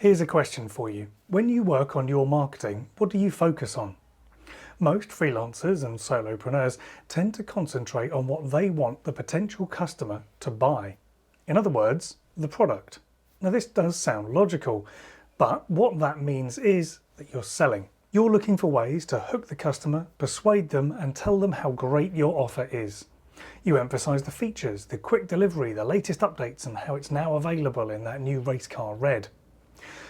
Here's a question for you. When you work on your marketing, what do you focus on? Most freelancers and solopreneurs tend to concentrate on what they want the potential customer to buy. In other words, the product. Now this does sound logical, but what that means is that you're selling. You're looking for ways to hook the customer, persuade them, and tell them how great your offer is. You emphasize the features, the quick delivery, the latest updates, and how it's now available in that new race car red.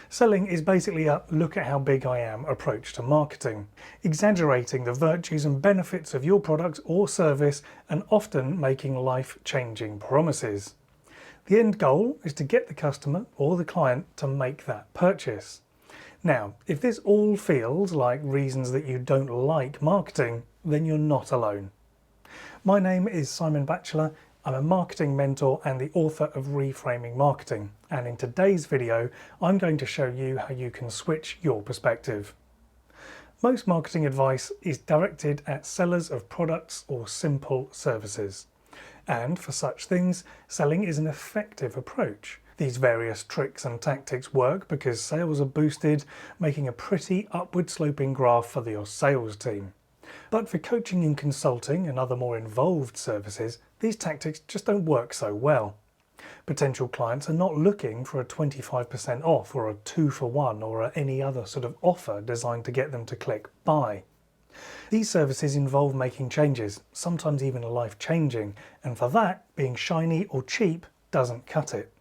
Selling is basically a look at how big I am approach to marketing, exaggerating the virtues and benefits of your product or service and often making life-changing promises. The end goal is to get the customer or the client to make that purchase. Now, if this all feels like reasons that you don't like marketing, then you're not alone. My name is Simon Batchelor. I'm a marketing mentor and the author of Reframing Marketing, and in today's video I'm going to show you how you can switch your perspective. Most marketing advice is directed at sellers of products or simple services, and for such things selling is an effective approach. These various tricks and tactics work because sales are boosted, making a pretty upward sloping graph for your sales team. But for coaching and consulting and other more involved services, these tactics just don't work so well. Potential clients are not looking for a 25% off or a 2-for-1 or any other sort of offer designed to get them to click buy. These services involve making changes, sometimes even life-changing, and for that, being shiny or cheap doesn't cut it.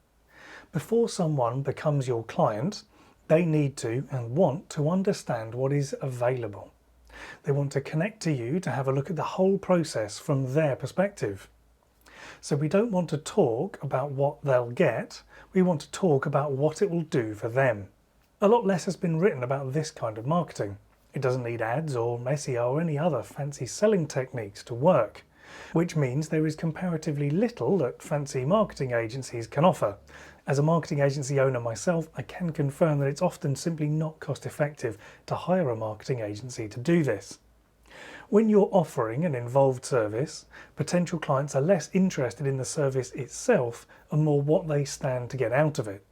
Before someone becomes your client, they need to and want to understand what is available. They want to connect to you to have a look at the whole process from their perspective. So we don't want to talk about what they'll get, we want to talk about what it will do for them. A lot less has been written about this kind of marketing. It doesn't need ads or SEO or any other fancy selling techniques to work, which means there is comparatively little that fancy marketing agencies can offer. As a marketing agency owner myself, I can confirm that it's often simply not cost effective to hire a marketing agency to do this. When you're offering an involved service, potential clients are less interested in the service itself and more what they stand to get out of it.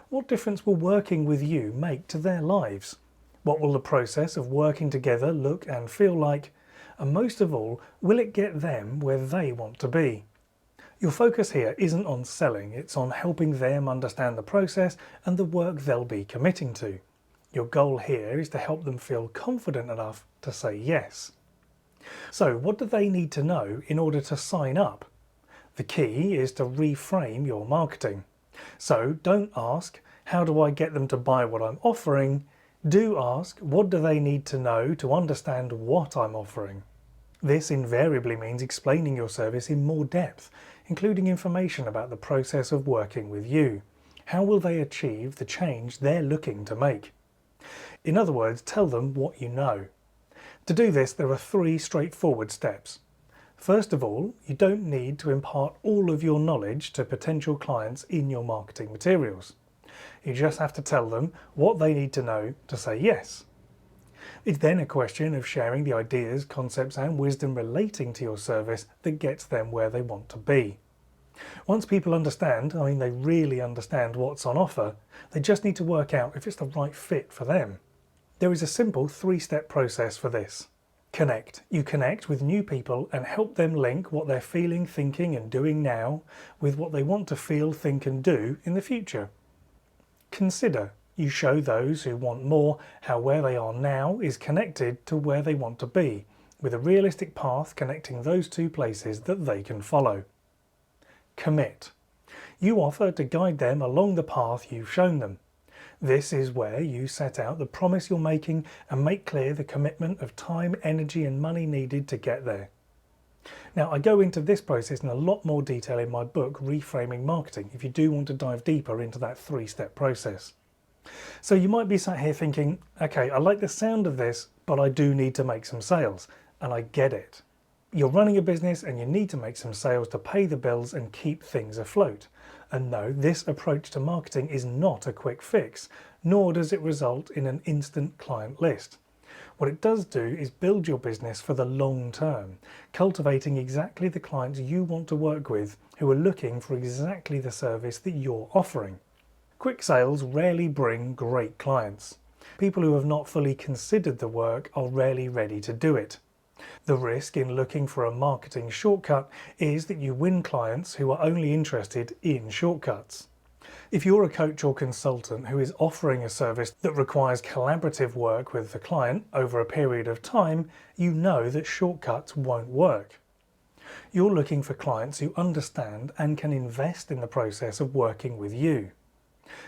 What difference will working with you make to their lives? What will the process of working together look and feel like? And most of all, will it get them where they want to be? Your focus here isn't on selling, it's on helping them understand the process and the work they'll be committing to. Your goal here is to help them feel confident enough to say yes. So what do they need to know in order to sign up? The key is to reframe your marketing. So don't ask, how do I get them to buy what I'm offering? Do ask, what do they need to know to understand what I'm offering? This invariably means explaining your service in more depth, including information about the process of working with you. How will they achieve the change they're looking to make? In other words, tell them what you know. To do this, there are 3 straightforward steps. First of all, you don't need to impart all of your knowledge to potential clients in your marketing materials. You just have to tell them what they need to know to say yes. It's then a question of sharing the ideas, concepts and wisdom relating to your service that gets them where they want to be. Once people understand, they really understand what's on offer, they just need to work out if it's the right fit for them. There is a simple 3-step process for this. Connect. You connect with new people and help them link what they're feeling, thinking and doing now with what they want to feel, think and do in the future. Consider. You show those who want more how where they are now is connected to where they want to be, with a realistic path connecting those 2 places that they can follow. Commit. You offer to guide them along the path you've shown them. This is where you set out the promise you're making and make clear the commitment of time, energy and money needed to get there. Now, I go into this process in a lot more detail in my book, Reframing Marketing, if you do want to dive deeper into that 3-step process. So you might be sat here thinking, okay, I like the sound of this, but I do need to make some sales, and I get it. You're running a business and you need to make some sales to pay the bills and keep things afloat. And no, this approach to marketing is not a quick fix, nor does it result in an instant client list. What it does do is build your business for the long term, cultivating exactly the clients you want to work with who are looking for exactly the service that you're offering. Quick sales rarely bring great clients. People who have not fully considered the work are rarely ready to do it. The risk in looking for a marketing shortcut is that you win clients who are only interested in shortcuts. If you're a coach or consultant who is offering a service that requires collaborative work with the client over a period of time, you know that shortcuts won't work. You're looking for clients who understand and can invest in the process of working with you.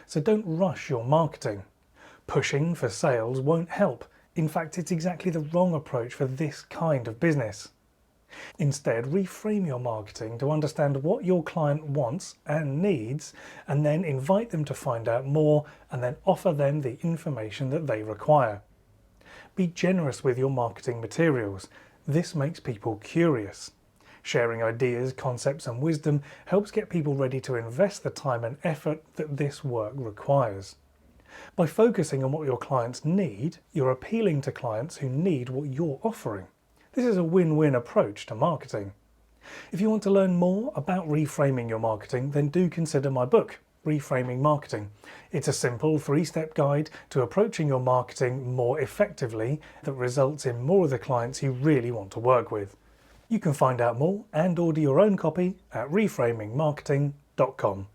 So don't rush your marketing. Pushing for sales won't help. In fact, it's exactly the wrong approach for this kind of business. Instead, reframe your marketing to understand what your client wants and needs, and then invite them to find out more and then offer them the information that they require. Be generous with your marketing materials. This makes people curious. Sharing ideas, concepts and wisdom helps get people ready to invest the time and effort that this work requires. By focusing on what your clients need, you're appealing to clients who need what you're offering. This is a win-win approach to marketing. If you want to learn more about reframing your marketing, then do consider my book, Reframing Marketing. It's a simple 3-step guide to approaching your marketing more effectively that results in more of the clients you really want to work with. You can find out more and order your own copy at reframingmarketing.com.